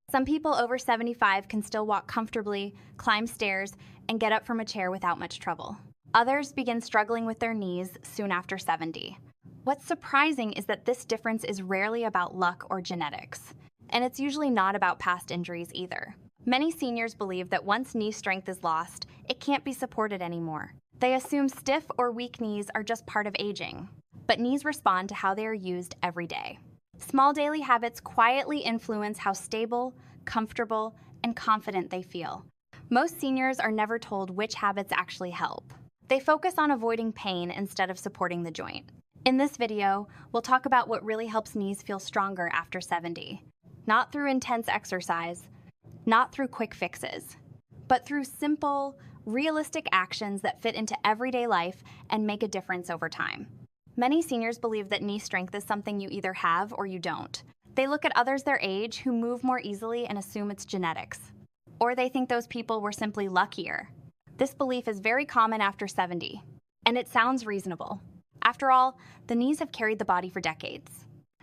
Some people over 75 can still walk comfortably, climb stairs, and get up from a chair without much trouble. Others begin struggling with their knees soon after 70. What's surprising is that this difference is rarely about luck or genetics, and it's usually not about past injuries either. Many seniors believe that once knee strength is lost, it can't be supported anymore. They assume stiff or weak knees are just part of aging, but knees respond to how they are used every day. Small daily habits quietly influence how stable, comfortable, and confident they feel. Most seniors are never told which habits actually help. They focus on avoiding pain instead of supporting the joint. In this video, we'll talk about what really helps knees feel stronger after 70. Not through intense exercise, not through quick fixes, but through simple, realistic actions that fit into everyday life and make a difference over time. Many seniors believe that knee strength is something you either have or you don't. They look at others their age who move more easily and assume it's genetics. Or they think those people were simply luckier. This belief is very common after 70, and it sounds reasonable. After all, the knees have carried the body for decades.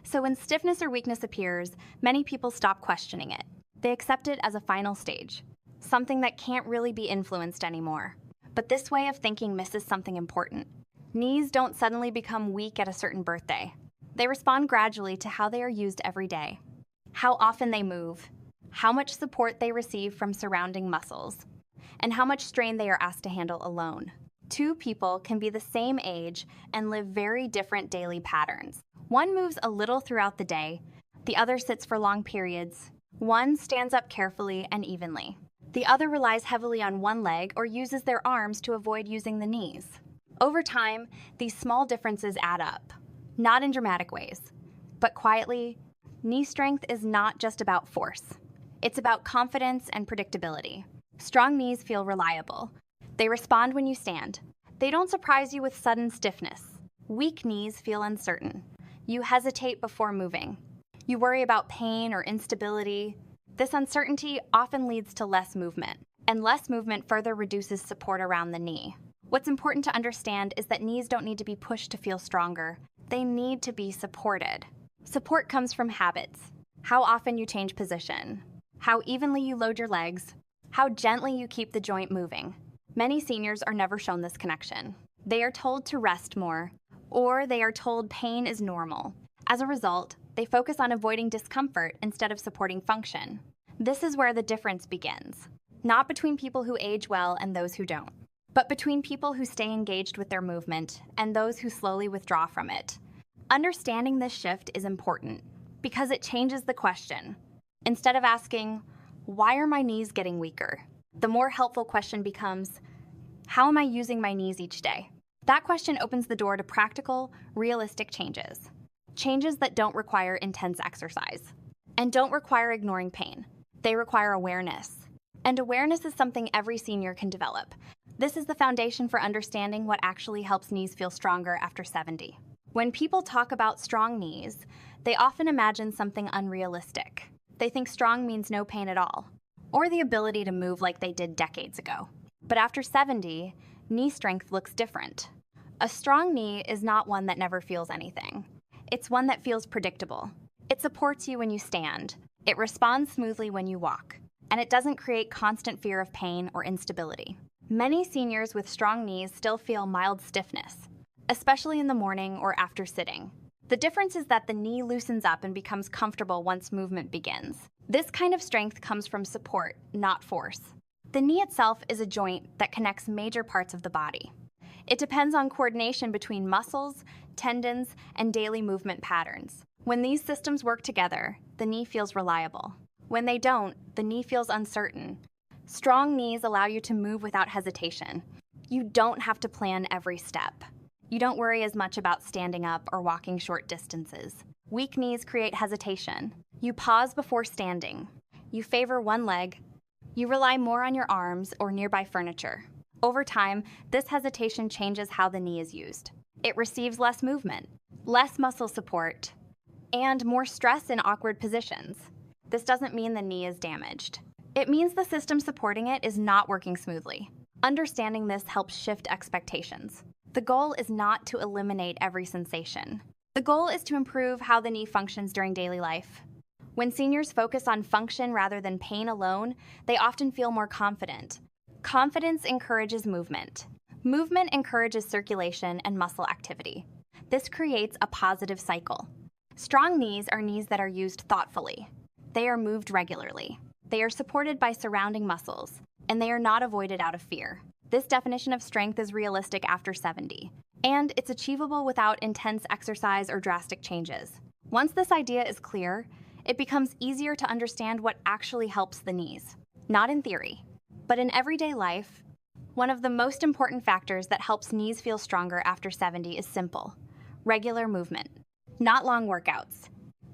So when stiffness or weakness appears, many people stop questioning it. They accept it as a final stage, something that can't really be influenced anymore. But this way of thinking misses something important. Knees don't suddenly become weak at a certain birthday. They respond gradually to how they are used every day, how often they move, how much support they receive from surrounding muscles, and how much strain they are asked to handle alone. Two people can be the same age and live very different daily patterns. One moves a little throughout the day, the other sits for long periods. One stands up carefully and evenly. The other relies heavily on one leg or uses their arms to avoid using the knees. Over time, these small differences add up, not in dramatic ways, but quietly. Knee strength is not just about force. It's about confidence and predictability. Strong knees feel reliable. They respond when you stand. They don't surprise you with sudden stiffness. Weak knees feel uncertain. You hesitate before moving. You worry about pain or instability. This uncertainty often leads to less movement, and less movement further reduces support around the knee. What's important to understand is that knees don't need to be pushed to feel stronger. They need to be supported. Support comes from habits. How often you change position, how evenly you load your legs, how gently you keep the joint moving. Many seniors are never shown this connection. They are told to rest more, or they are told pain is normal. As a result, they focus on avoiding discomfort instead of supporting function. This is where the difference begins, not between people who age well and those who don't, but between people who stay engaged with their movement and those who slowly withdraw from it. Understanding this shift is important because it changes the question. Instead of asking, "Why are my knees getting weaker?" the more helpful question becomes, "How am I using my knees each day?" That question opens the door to practical, realistic changes. Changes that don't require intense exercise and don't require ignoring pain. They require awareness. And awareness is something every senior can develop. This is the foundation for understanding what actually helps knees feel stronger after 70. When people talk about strong knees, they often imagine something unrealistic. They think strong means no pain at all, or the ability to move like they did decades ago. But after 70, knee strength looks different. A strong knee is not one that never feels anything. It's one that feels predictable. It supports you when you stand. It responds smoothly when you walk. And it doesn't create constant fear of pain or instability. Many seniors with strong knees still feel mild stiffness, especially in the morning or after sitting. The difference is that the knee loosens up and becomes comfortable once movement begins. This kind of strength comes from support, not force. The knee itself is a joint that connects major parts of the body. It depends on coordination between muscles, tendons, and daily movement patterns. When these systems work together, the knee feels reliable. When they don't, the knee feels uncertain. Strong knees allow you to move without hesitation. You don't have to plan every step. You don't worry as much about standing up or walking short distances. Weak knees create hesitation. You pause before standing. You favor one leg. You rely more on your arms or nearby furniture. Over time, this hesitation changes how the knee is used. It receives less movement, less muscle support, and more stress in awkward positions. This doesn't mean the knee is damaged. It means the system supporting it is not working smoothly. Understanding this helps shift expectations. The goal is not to eliminate every sensation. The goal is to improve how the knee functions during daily life. When seniors focus on function rather than pain alone, they often feel more confident. Confidence encourages movement. Movement encourages circulation and muscle activity. This creates a positive cycle. Strong knees are knees that are used thoughtfully. They are moved regularly. They are supported by surrounding muscles, and they are not avoided out of fear. This definition of strength is realistic after 70, and it's achievable without intense exercise or drastic changes. Once this idea is clear, it becomes easier to understand what actually helps the knees. Not in theory, but in everyday life. One of the most important factors that helps knees feel stronger after 70 is simple: regular movement. Not long workouts,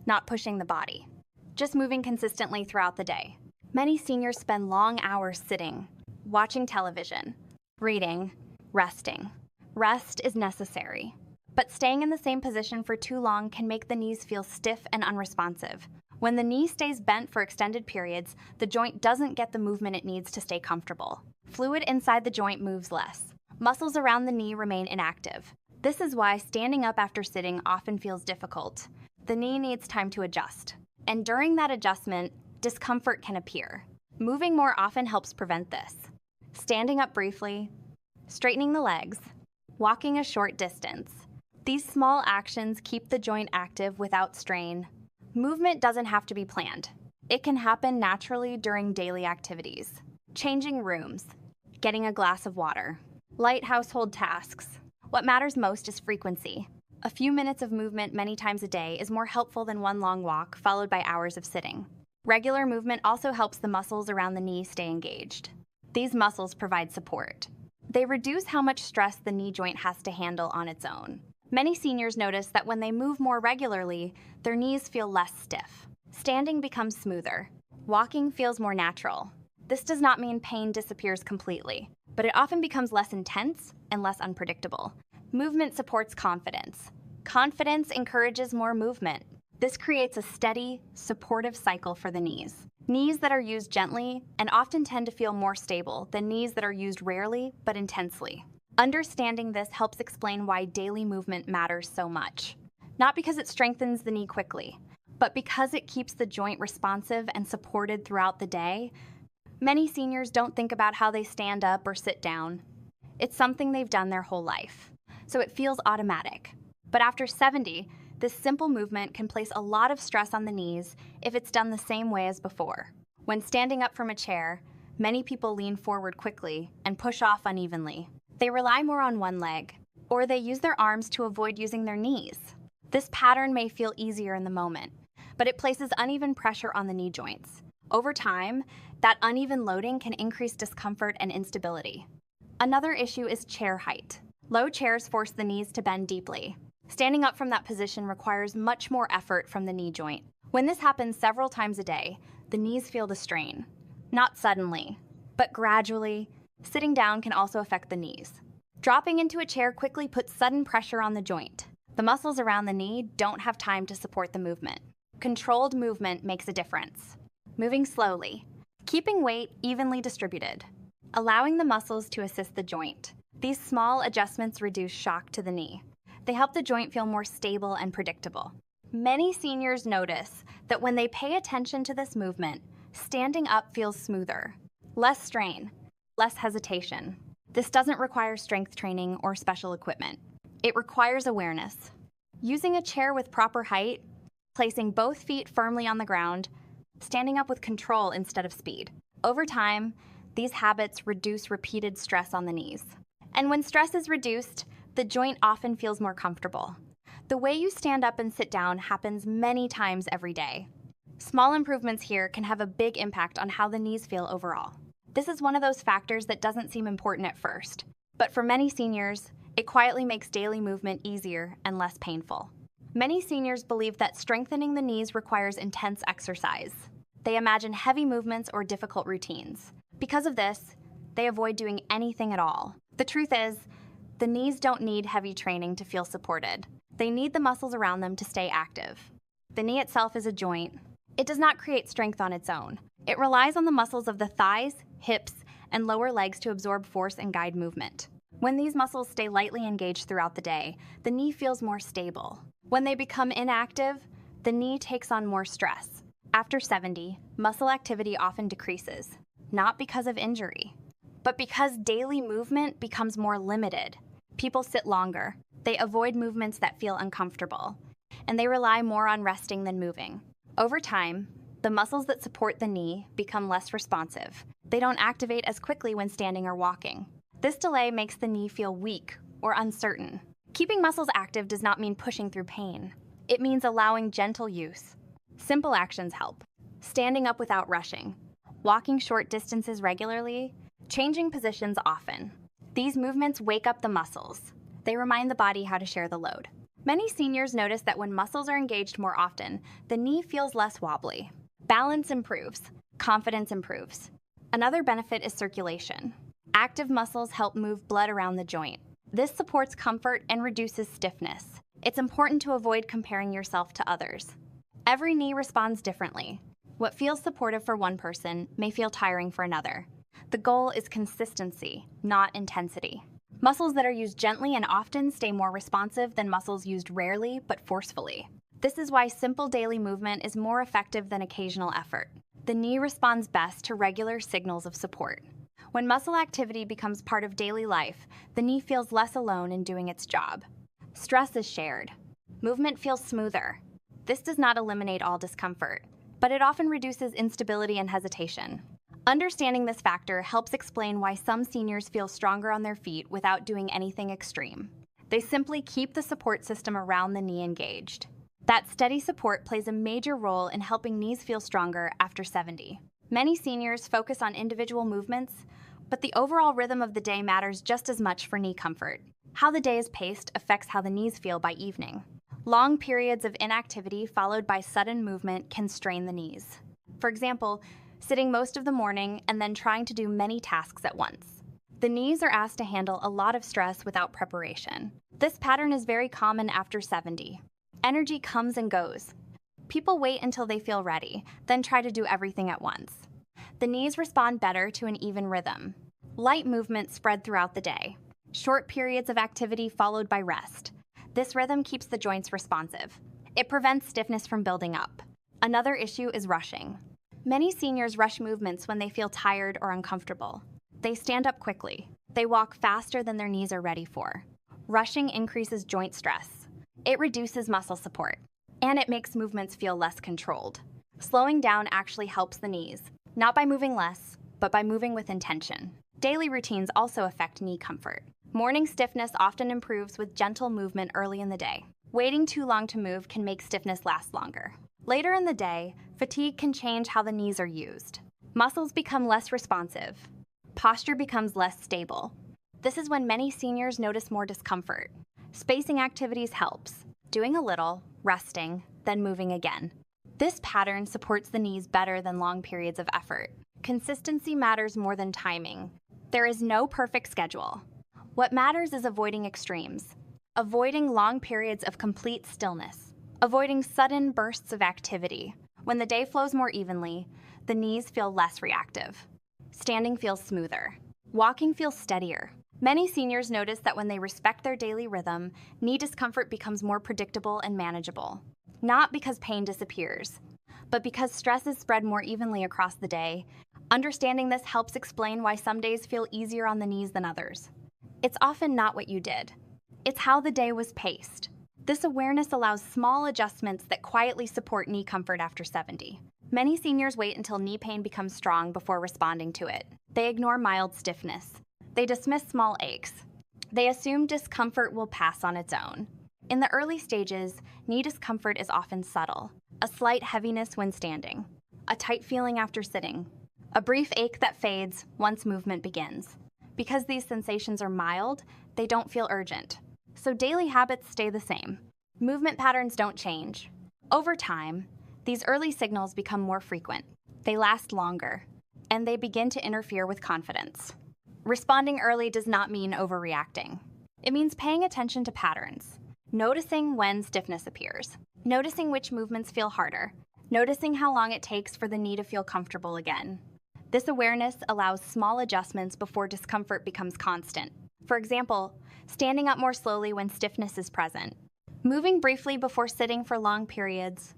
not pushing the body, just moving consistently throughout the day. Many seniors spend long hours sitting, watching television, reading, resting. Rest is necessary, but staying in the same position for too long can make the knees feel stiff and unresponsive. When the knee stays bent for extended periods, the joint doesn't get the movement it needs to stay comfortable. Fluid inside the joint moves less. Muscles around the knee remain inactive. This is why standing up after sitting often feels difficult. The knee needs time to adjust, and during that adjustment, discomfort can appear. Moving more often helps prevent this. Standing up briefly, straightening the legs, walking a short distance. These small actions keep the joint active without strain. Movement doesn't have to be planned. It can happen naturally during daily activities. Changing rooms, getting a glass of water, light household tasks. What matters most is frequency. A few minutes of movement many times a day is more helpful than one long walk followed by hours of sitting. Regular movement also helps the muscles around the knee stay engaged. These muscles provide support. They reduce how much stress the knee joint has to handle on its own. Many seniors notice that when they move more regularly, their knees feel less stiff. Standing becomes smoother. Walking feels more natural. This does not mean pain disappears completely, but it often becomes less intense and less unpredictable. Movement supports confidence. Confidence encourages more movement. This creates a steady, supportive cycle for the knees. Knees that are used gently and often tend to feel more stable than knees that are used rarely but intensely. Understanding this helps explain why daily movement matters so much. Not because it strengthens the knee quickly, but because it keeps the joint responsive and supported throughout the day. Many seniors don't think about how they stand up or sit down. It's something they've done their whole life, so it feels automatic. But after 70, this simple movement can place a lot of stress on the knees if it's done the same way as before. When standing up from a chair, many people lean forward quickly and push off unevenly. They rely more on one leg, or they use their arms to avoid using their knees. This pattern may feel easier in the moment, but it places uneven pressure on the knee joints. Over time, that uneven loading can increase discomfort and instability. Another issue is chair height. Low chairs force the knees to bend deeply. Standing up from that position requires much more effort from the knee joint. When this happens several times a day, the knees feel the strain. Not suddenly, but gradually. Sitting down can also affect the knees. Dropping into a chair quickly puts sudden pressure on the joint. The muscles around the knee don't have time to support the movement. Controlled movement makes a difference. Moving slowly, keeping weight evenly distributed, allowing the muscles to assist the joint. These small adjustments reduce shock to the knee. They help the joint feel more stable and predictable. Many seniors notice that when they pay attention to this movement, standing up feels smoother, less strain, less hesitation. This doesn't require strength training or special equipment. It requires awareness. Using a chair with proper height, placing both feet firmly on the ground, standing up with control instead of speed. Over time, these habits reduce repeated stress on the knees. And when stress is reduced, the joint often feels more comfortable. The way you stand up and sit down happens many times every day. Small improvements here can have a big impact on how the knees feel overall. This is one of those factors that doesn't seem important at first, but for many seniors, it quietly makes daily movement easier and less painful. Many seniors believe that strengthening the knees requires intense exercise. They imagine heavy movements or difficult routines. Because of this, they avoid doing anything at all. The truth is, the knees don't need heavy training to feel supported. They need the muscles around them to stay active. The knee itself is a joint. It does not create strength on its own. It relies on the muscles of the thighs, hips, and lower legs to absorb force and guide movement. When these muscles stay lightly engaged throughout the day, the knee feels more stable. When they become inactive, the knee takes on more stress. After 70, muscle activity often decreases, not because of injury, but because daily movement becomes more limited. People sit longer, they avoid movements that feel uncomfortable, and they rely more on resting than moving. Over time, the muscles that support the knee become less responsive. They don't activate as quickly when standing or walking. This delay makes the knee feel weak or uncertain. Keeping muscles active does not mean pushing through pain. It means allowing gentle use. Simple actions help. Standing up without rushing, walking short distances regularly, changing positions often. These movements wake up the muscles. They remind the body how to share the load. Many seniors notice that when muscles are engaged more often, the knee feels less wobbly. Balance improves. Confidence improves. Another benefit is circulation. Active muscles help move blood around the joint. This supports comfort and reduces stiffness. It's important to avoid comparing yourself to others. Every knee responds differently. What feels supportive for one person may feel tiring for another. The goal is consistency, not intensity. Muscles that are used gently and often stay more responsive than muscles used rarely but forcefully. This is why simple daily movement is more effective than occasional effort. The knee responds best to regular signals of support. When muscle activity becomes part of daily life, the knee feels less alone in doing its job. Stress is shared. Movement feels smoother. This does not eliminate all discomfort, but it often reduces instability and hesitation. Understanding this factor helps explain why some seniors feel stronger on their feet without doing anything extreme. They simply keep the support system around the knee engaged. That steady support plays a major role in helping knees feel stronger after 70. Many seniors focus on individual movements, but the overall rhythm of the day matters just as much for knee comfort. How the day is paced affects how the knees feel by evening. Long periods of inactivity followed by sudden movement can strain the knees. For example, sitting most of the morning and then trying to do many tasks at once. The knees are asked to handle a lot of stress without preparation. This pattern is very common after 70. Energy comes and goes. People wait until they feel ready, then try to do everything at once. The knees respond better to an even rhythm. Light movement spread throughout the day. Short periods of activity followed by rest. This rhythm keeps the joints responsive. It prevents stiffness from building up. Another issue is rushing. Many seniors rush movements when they feel tired or uncomfortable. They stand up quickly. They walk faster than their knees are ready for. Rushing increases joint stress. It reduces muscle support, and it makes movements feel less controlled. Slowing down actually helps the knees, not by moving less, but by moving with intention. Daily routines also affect knee comfort. Morning stiffness often improves with gentle movement early in the day. Waiting too long to move can make stiffness last longer. Later in the day, fatigue can change how the knees are used. Muscles become less responsive. Posture becomes less stable. This is when many seniors notice more discomfort. Spacing activities helps. Doing a little, resting, then moving again. This pattern supports the knees better than long periods of effort. Consistency matters more than timing. There is no perfect schedule. What matters is avoiding extremes, avoiding long periods of complete stillness, avoiding sudden bursts of activity. When the day flows more evenly, the knees feel less reactive. Standing feels smoother. Walking feels steadier. Many seniors notice that when they respect their daily rhythm, knee discomfort becomes more predictable and manageable. Not because pain disappears, but because stress is spread more evenly across the day. Understanding this helps explain why some days feel easier on the knees than others. It's often not what you did. It's how the day was paced. This awareness allows small adjustments that quietly support knee comfort after 70. Many seniors wait until knee pain becomes strong before responding to it. They ignore mild stiffness. They dismiss small aches. They assume discomfort will pass on its own. In the early stages, knee discomfort is often subtle. A slight heaviness when standing, a tight feeling after sitting, a brief ache that fades once movement begins. Because these sensations are mild, they don't feel urgent. So daily habits stay the same. Movement patterns don't change. Over time, these early signals become more frequent. They last longer, and they begin to interfere with confidence. Responding early does not mean overreacting. It means paying attention to patterns, noticing when stiffness appears, noticing which movements feel harder, noticing how long it takes for the knee to feel comfortable again. This awareness allows small adjustments before discomfort becomes constant. For example, standing up more slowly when stiffness is present, moving briefly before sitting for long periods,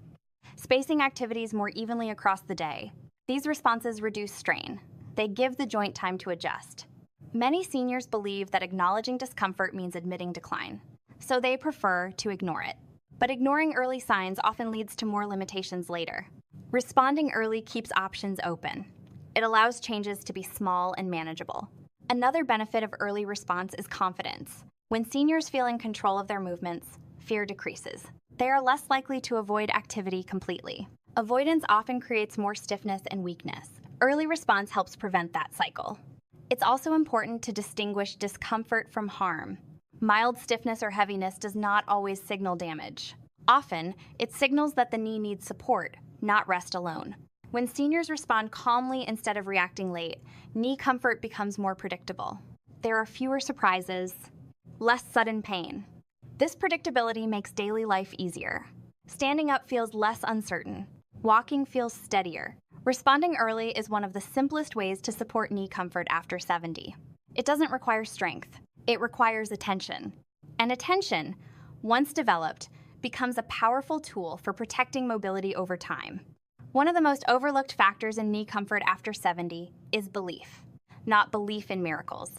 spacing activities more evenly across the day. These responses reduce strain. They give the joint time to adjust. Many seniors believe that acknowledging discomfort means admitting decline, so they prefer to ignore it. But ignoring early signs often leads to more limitations later. Responding early keeps options open. It allows changes to be small and manageable. Another benefit of early response is confidence. When seniors feel in control of their movements, fear decreases. They are less likely to avoid activity completely. Avoidance often creates more stiffness and weakness. Early response helps prevent that cycle. It's also important to distinguish discomfort from harm. Mild stiffness or heaviness does not always signal damage. Often, it signals that the knee needs support, not rest alone. When seniors respond calmly instead of reacting late, knee comfort becomes more predictable. There are fewer surprises, less sudden pain. This predictability makes daily life easier. Standing up feels less uncertain. Walking feels steadier. Responding early is one of the simplest ways to support knee comfort after 70. It doesn't require strength. It requires attention. And attention, once developed, becomes a powerful tool for protecting mobility over time. One of the most overlooked factors in knee comfort after 70 is belief. Not belief in miracles,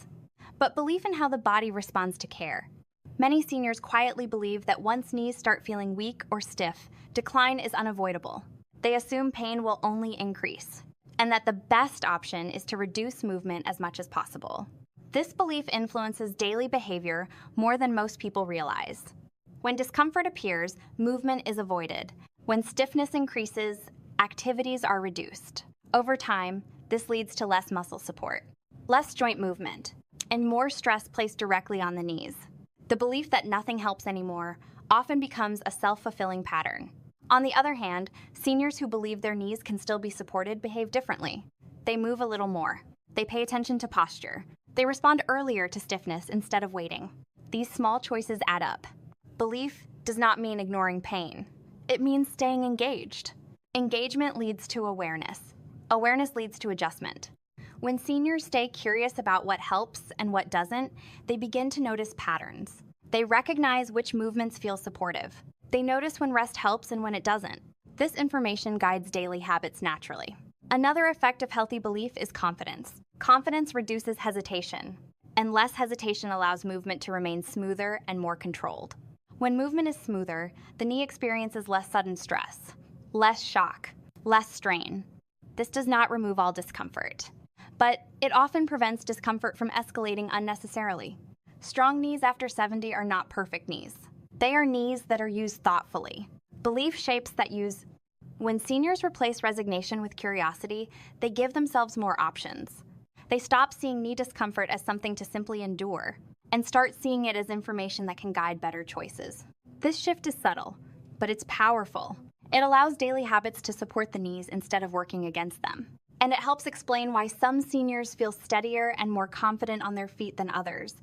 but belief in how the body responds to care. Many seniors quietly believe that once knees start feeling weak or stiff, decline is unavoidable. They assume pain will only increase, and that the best option is to reduce movement as much as possible. This belief influences daily behavior more than most people realize. When discomfort appears, movement is avoided. When stiffness increases, activities are reduced. Over time, this leads to less muscle support, less joint movement, and more stress placed directly on the knees. The belief that nothing helps anymore often becomes a self-fulfilling pattern. On the other hand, seniors who believe their knees can still be supported behave differently. They move a little more. They pay attention to posture. They respond earlier to stiffness instead of waiting. These small choices add up. Belief does not mean ignoring pain. It means staying engaged. Engagement leads to awareness. Awareness leads to adjustment. When seniors stay curious about what helps and what doesn't, they begin to notice patterns. They recognize which movements feel supportive. They notice when rest helps and when it doesn't. This information guides daily habits naturally. Another effect of healthy belief is confidence. Confidence reduces hesitation, and less hesitation allows movement to remain smoother and more controlled. When movement is smoother, the knee experiences less sudden stress, less shock, less strain. This does not remove all discomfort, but it often prevents discomfort from escalating unnecessarily. Strong knees after 70 are not perfect knees. They are knees that are used thoughtfully. Belief shapes that use. When seniors replace resignation with curiosity, they give themselves more options. They stop seeing knee discomfort as something to simply endure and start seeing it as information that can guide better choices. This shift is subtle, but it's powerful. It allows daily habits to support the knees instead of working against them. And it helps explain why some seniors feel steadier and more confident on their feet than others,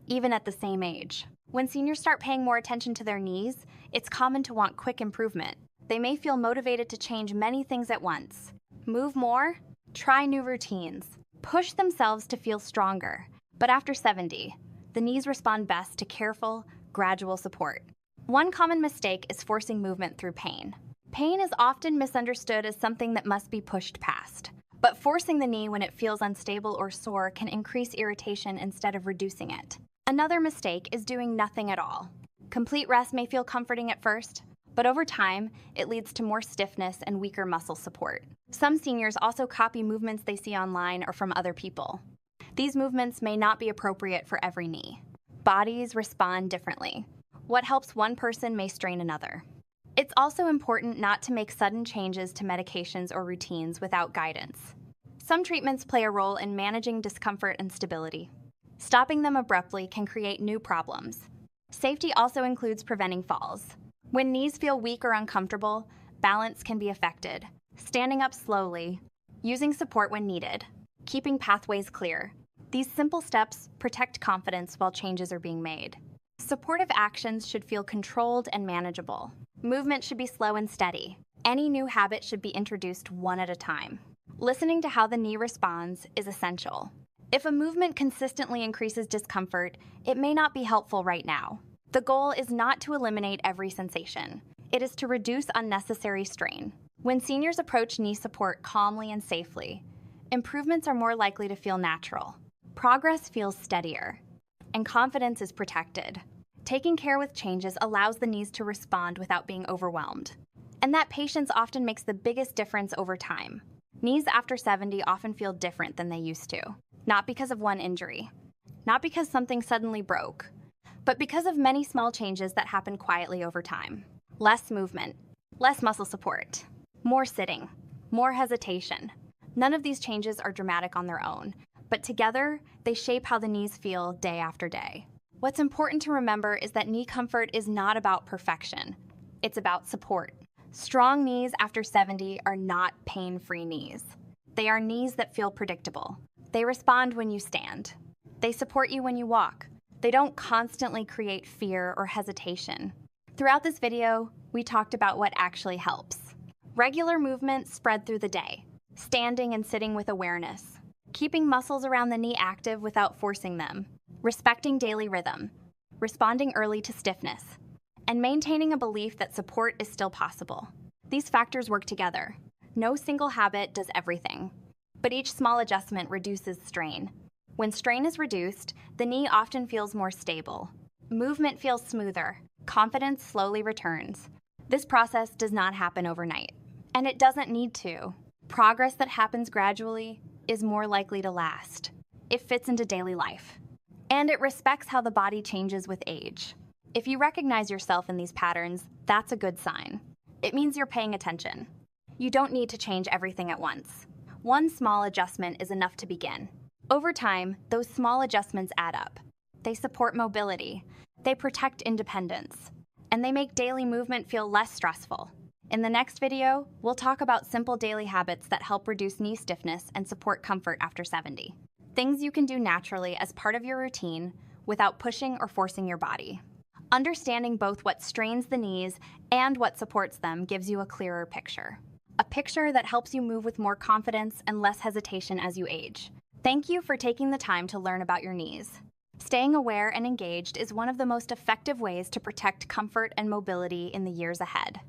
even at the same age. When seniors start paying more attention to their knees, it's common to want quick improvement. They may feel motivated to change many things at once. Move more, try new routines, push themselves to feel stronger. But after 70, the knees respond best to careful, gradual support. One common mistake is forcing movement through pain. Pain is often misunderstood as something that must be pushed past. But forcing the knee when it feels unstable or sore can increase irritation instead of reducing it. Another mistake is doing nothing at all. Complete rest may feel comforting at first, but over time, it leads to more stiffness and weaker muscle support. Some seniors also copy movements they see online or from other people. These movements may not be appropriate for every knee. Bodies respond differently. What helps one person may strain another. It's also important not to make sudden changes to medications or routines without guidance. Some treatments play a role in managing discomfort and stability. Stopping them abruptly can create new problems. Safety also includes preventing falls. When knees feel weak or uncomfortable, balance can be affected. Standing up slowly, using support when needed, keeping pathways clear. These simple steps protect confidence while changes are being made. Supportive actions should feel controlled and manageable. Movement should be slow and steady. Any new habit should be introduced one at a time. Listening to how the knee responds is essential. If a movement consistently increases discomfort, it may not be helpful right now. The goal is not to eliminate every sensation. It is to reduce unnecessary strain. When seniors approach knee support calmly and safely, improvements are more likely to feel natural. Progress feels steadier, and confidence is protected. Taking care with changes allows the knees to respond without being overwhelmed. And that patience often makes the biggest difference over time. Knees after 70 often feel different than they used to, not because of one injury, not because something suddenly broke, but because of many small changes that happen quietly over time. Less movement, less muscle support, more sitting, more hesitation. None of these changes are dramatic on their own, but together, they shape how the knees feel day after day. What's important to remember is that knee comfort is not about perfection. It's about support. Strong knees after 70 are not pain-free knees. They are knees that feel predictable. They respond when you stand. They support you when you walk. They don't constantly create fear or hesitation. Throughout this video, we talked about what actually helps. Regular movement spread through the day, standing and sitting with awareness, keeping muscles around the knee active without forcing them, respecting daily rhythm, responding early to stiffness, and maintaining a belief that support is still possible. These factors work together. No single habit does everything, but each small adjustment reduces strain. When strain is reduced, the knee often feels more stable. Movement feels smoother. Confidence slowly returns. This process does not happen overnight, and it doesn't need to. Progress that happens gradually is more likely to last. It fits into daily life, and it respects how the body changes with age. If you recognize yourself in these patterns, that's a good sign. It means you're paying attention. You don't need to change everything at once. One small adjustment is enough to begin. Over time, those small adjustments add up. They support mobility, they protect independence, and they make daily movement feel less stressful. In the next video, we'll talk about simple daily habits that help reduce knee stiffness and support comfort after 70. Things you can do naturally as part of your routine without pushing or forcing your body. Understanding both what strains the knees and what supports them gives you a clearer picture. A picture that helps you move with more confidence and less hesitation as you age. Thank you for taking the time to learn about your knees. Staying aware and engaged is one of the most effective ways to protect comfort and mobility in the years ahead.